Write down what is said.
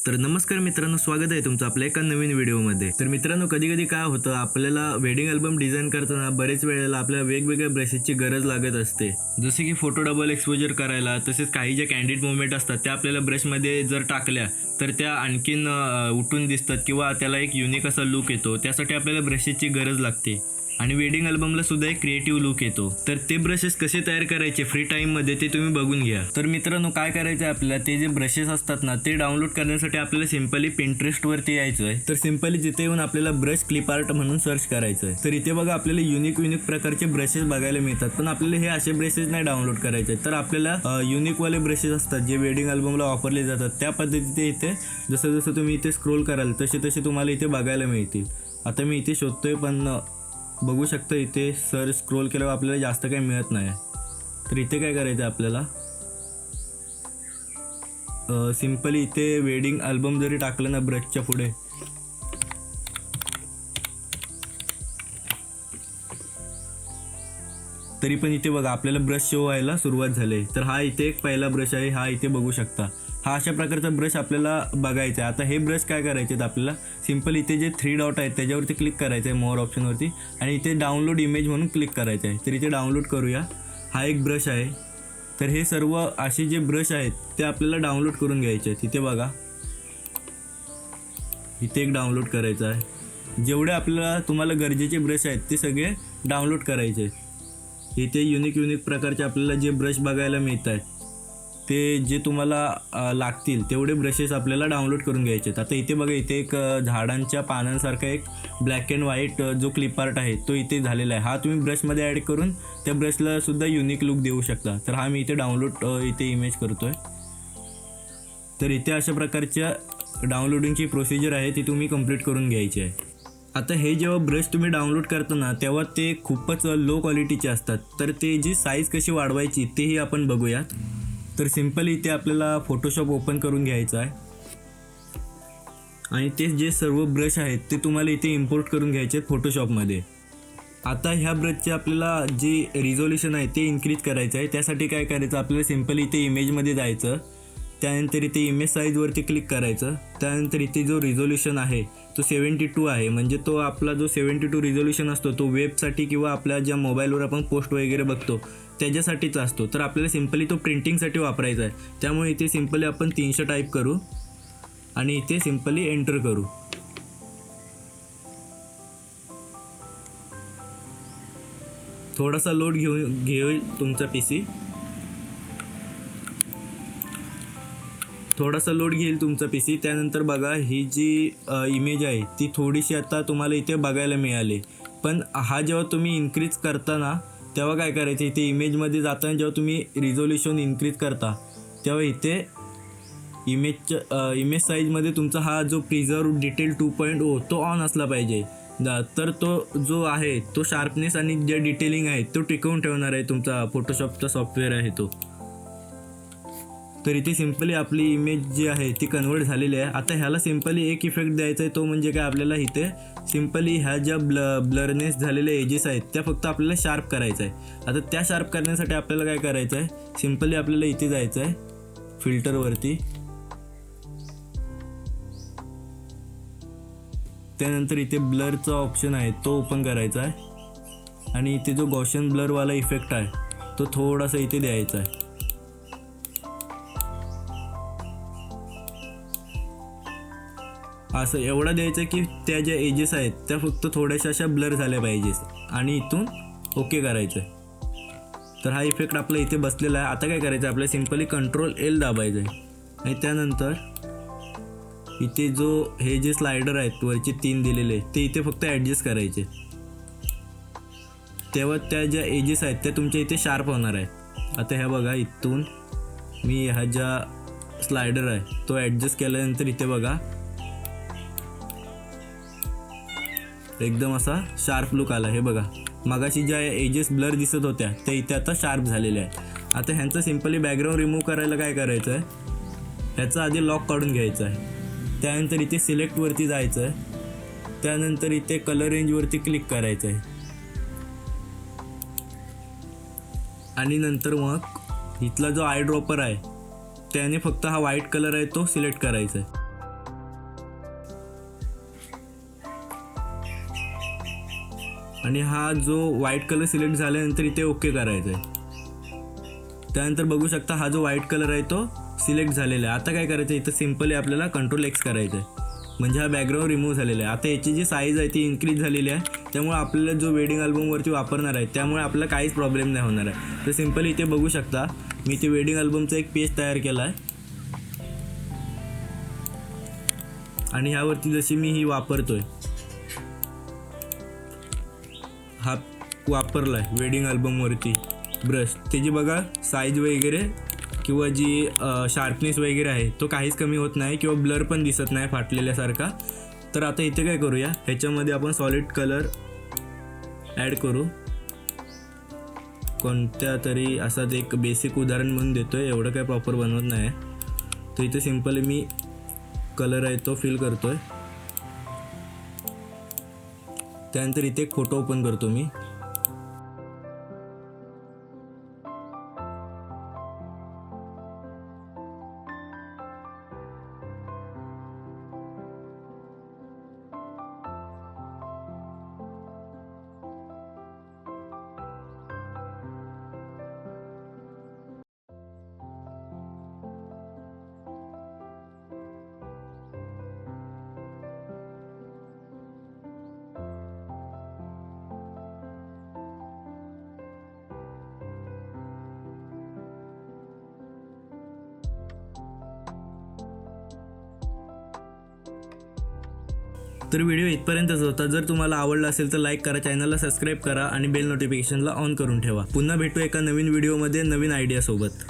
तर नमस्कार मित्रांनो, स्वागत आहे तुमचं आपल्या एका नवीन व्हिडिओमध्ये। तर मित्रांनो, कधी कधी काय होतं, आपल्याला वेडिंग अल्बम डिझाईन करताना बरेच वेळेला आपल्याला वेगवेगळ्या ब्रशेसची गरज लागत असते। जसे की फोटो डबल एक्सपोजर करायला, तसेच काही ज्या कॅन्डिड मुवमेंट असतात त्या आपल्याला ब्रशमध्ये जर टाकल्या तर त्या आणखीन उठून दिसतात किंवा त्याला एक युनिक असा लुक येतो। त्यासाठी आपल्याला ब्रशेसची गरज लागते आणि वेडिंग अल्बमला सुद्धा एक क्रिएटिव्ह लुक येतो। तर ते ब्रशेस कसे तयार करायचे फ्री टाईममध्ये ते तुम्ही बघून घ्या। तर मित्रांनो, काय करायचं आहे आपल्याला, ते जे ब्रशेस असतात ना ते डाउनलोड करण्यासाठी आपल्याला सिंपली पिंटरेस्टवरती यायचं आहे। तर सिंपली जिथे येऊन आपल्याला ब्रश क्लिप आर्ट म्हणून सर्च करायचं आहे। तर इथे बघा आपल्याला युनिक प्रकारचे ब्रशेस बघायला मिळतात, पण आपल्याला हे असे ब्रशेस नाही डाउनलोड करायचे। तर आपल्याला युनिकवाले ब्रशेस असतात जे वेडिंग अल्बमला वापरले जातात, त्या पद्धतीने इथे जसं जसं तुम्ही इथे स्क्रोल कराल तसे तसे तुम्हाला इथे बघायला मिळतील। आता मी इथे शोधतोय, पण बघू शकता इथे सर स्क्रोल केल्यावर आपल्याला जास्त काही मिळत नाही। तर इथे काय करायचं आपल्याला, सिंपली इथे वेडिंग अल्बम जरी टाकलं ना ब्रशच्या पुढे, तरी पण इथे बघा आपल्याला ब्रश शो व्हायला सुरुवात झाली। तर हा इथे एक पहिला ब्रश आहे, हा इथे बघू शकता। हा अशा प्रकारचा ब्रश आपल्याला बघायचा आहे। आता हे ब्रश काय करायचे आहेत आपल्याला, सिंपल इथे जे 3 डॉट आहेत त्याच्यावरती क्लिक करायचं आहे मोर ऑप्शनवरती, आणि इथे डाउनलोड इमेज म्हणून क्लिक करायचं आहे। तर इथे डाउनलोड करूया। हा एक ब्रश आहे। तर हे सर्व असे जे ब्रश आहेत ते आपल्याला डाउनलोड करून घ्यायचे आहेत। इथे बघा इथे एक डाउनलोड करायचं आहे। जेवढे आपल्याला तुम्हाला गरजेचे ब्रश आहेत ते सगळे डाउनलोड करायचे आहेत। इथे युनिक प्रकारचे आपल्याला जे ब्रश बघायला मिळत आहेत ते जे तुम्हाला लागतील तेवढे ब्रशेस आपल्याला डाउनलोड करून घ्यायचे आहेत। आता इथे बघा इथे एक झाडांच्या पानांसारखा एक ब्लॅक अँड व्हाईट जो क्लिप आर्ट आहे तो इथे झालेला आहे। हा तुम्ही ब्रशमध्ये ॲड करून त्या ब्रशला सुद्धा युनिक लुक देऊ शकता। तर हा मी इथे डाउनलोड इथे इमेज करतोय। तर इथे अशा प्रकारच्या डाउनलोडिंगची प्रोसिजर आहे ती तुम्ही कंप्लीट करून घ्यायची आहे। आता हे जेव्हा ब्रश तुम्ही डाउनलोड करताना तेव्हा ते खूपच लो क्वालिटीचे असतात, तर ते जी साईज कशी वाढवायची तेही आपण बघूयात। तर सिंपली इथे आपल्याला फोटोशॉप ओपन करून घ्यायचं आहे आणि ते जे सर्व ब्रश आहेत ते तुम्हाला इथे इम्पोर्ट करून घ्यायचे आहेत फोटोशॉपमध्ये। आता ह्या ब्रशचे आपल्याला जे रिझोल्युशन आहे ते इन्क्रीज करायचं आहे। त्यासाठी काय करायचं, आपल्याला सिंपली इथे इमेजमध्ये जायचं, त्यानंतर इथे इमेज साईजवरती क्लिक करायचं, त्यानंतर इथे जो रिझोल्युशन आहे तो 72 आहे, म्हणजे तो आपला जो 72 रिझोल्युशन असतो तो वेबसाठी किंवा आपल्या ज्या मोबाईलवर आपण पोस्ट वगैरे बघतो त्याच्यासाठीच असतो। तर आपल्याला सिंपली तो प्रिंटिंगसाठी वापरायचा आहे। त्यामुळे इथे सिंपली आपण 300 टाईप करू आणि इथे सिंपली एंटर करू। थोडासा लोड घेईल तुमचा पीसी, थोडासा लोड घेईल तुमचा पीसी। त्यानंतर बघा ही जी इमेज आहे ती थोडीशी आता तुम्हाला इथे बघायला मिळाली, पण हा जेव्हा तुम्ही इन्क्रीज करता ना तेव्हा काय करायचं, इथे इमेजमध्ये जाताना जेव्हा तुम्ही रिझोल्युशन इन्क्रीज करता तेव्हा इथे इमेज साईजमध्ये तुमचा हा जो प्रिझर्व डिटेल 2.0 तो ऑन असला पाहिजे। तर तो जो आहे तो शार्पनेस आणि जे डिटेलिंग आहे तो टिकवून ठेवणार आहे तुमचा फोटोशॉपचा सॉफ्टवेअर आहे तो। तर इथे सिंपली आपली इमेज जी आहे ती कन्वर्ट झालेली आहे। आता ह्याला सिंपली एक इफेक्ट द्यायचा आहे, तो म्हणजे काय, आपल्याला इथे सिंपली ह्या ज्या ब्लरनेस झालेल्या एजेस आहेत त्या फक्त आपल्याला शार्प करायचं आहे। आता त्या शार्प करण्यासाठी आपल्याला काय करायचं आहे, सिंपली आपल्याला इथे जायचं आहे फिल्टरवरती, त्यानंतर इथे ब्लरचा ऑप्शन आहे तो ओपन करायचा आहे आणि इथे जो गॉशियन ब्लरवाला इफेक्ट आहे तो थोडासा इथे द्यायचा आहे। असं एवढा द्यायचं की त्या ज्या एजेस आहेत त्या फक्त थोड्याशा अशा ब्लर झाल्या पाहिजे आणि इथून ओके करायचं आहे। तर हा इफेक्ट आपला इथे बसलेला आहे। आता काय करायचं, आपल्याला सिंपली Ctrl L दाबायचं आहे आणि त्यानंतर इथे जो हे जे स्लायडर आहेत वरचे 3 दिलेले ते इथे फक्त ॲडजस्ट करायचे, तेव्हा त्या ज्या एजेस आहेत त्या तुमच्या इथे शार्प होणार आहेत। आता ह्या बघा इथून मी ह्या ज्या स्लायडर आहे तो ॲडजस्ट केल्यानंतर इथे बघा एकदम असा शार्प लुक आला। हे बघा मगाशी ज्या एजेस ब्लर दिसत होत्या त्या इथे आता शार्प झालेल्या आहेत। आता ह्यांचं सिंपली बॅकग्राऊंड रिमूव्ह करायला काय करायचं आहे, ह्याचा आधी लॉक काढून घ्यायचा आहे, त्यानंतर इथे सिलेक्टवरती जायचं आहे, त्यानंतर इथे कलर रेंजवरती क्लिक करायचं आहे आणि नंतर मग इथला जो आय ड्रॉपर आहे त्याने फक्त हा व्हाईट कलर आहे तो सिलेक्ट करायचा आहे। आणि हा जो व्हाईट कलर सिलेक्ट झाल्यानंतर इथे ओके करायचं आहे. त्यानंतर बघू शकता हा जो व्हाईट कलर आहे तो सिलेक्ट झालेला आहे. आता काय करायचं इथं सिम्पली आपल्याला कंट्रोल एक्स करायचं आहे, म्हणजे हा बॅकग्राऊंड रिमूव्ह झालेला आहे. आता याची जी साईज आहे ती इन्क्रीज झालेली आहे, त्यामुळे आपल्याला जो वेडिंग अल्बमवरती वापरणार आहे त्यामुळे आपल्याला काहीच प्रॉब्लेम नाही होणार आहे. तर सिम्पली इथे बघू शकता मी इथे वेडिंग अल्बमचा एक पेज तयार केला आहे आणि ह्यावरती जशी मी ही वापरतोय, हा वापरला आहे वेडिंग अल्बमवरती ब्रश, त्याची बघा साईज वगैरे किंवा जी शार्पनेस वगैरे आहे तो काहीच कमी होत नाही किंवा ब्लर पण दिसत नाही फाटलेल्यासारखा. तर आता इथे काय करूया, ह्याच्यामध्ये आपण सॉलिड कलर ॲड करू. कोणत्या तरी असाच एक बेसिक उदाहरण म्हणून देतोय, एवढं काय प्रॉपर बनवत नाही. तर इथे सिम्पली मी कलर आहे तो फिल करतोय. त्यानंतर इथे एक फोटो ओपन करतो मी. तर व्हिडिओ इथपर्यंतच होता. जर तुम्हाला आवडला असेल तर लाईक करा, चॅनलला सबस्क्राईब करा आणि बेल नोटिफिकेशनला ऑन करून ठेवा. पुन्हा भेटू एका नवीन व्हिडिओमध्ये नवीन आयडियासोबत.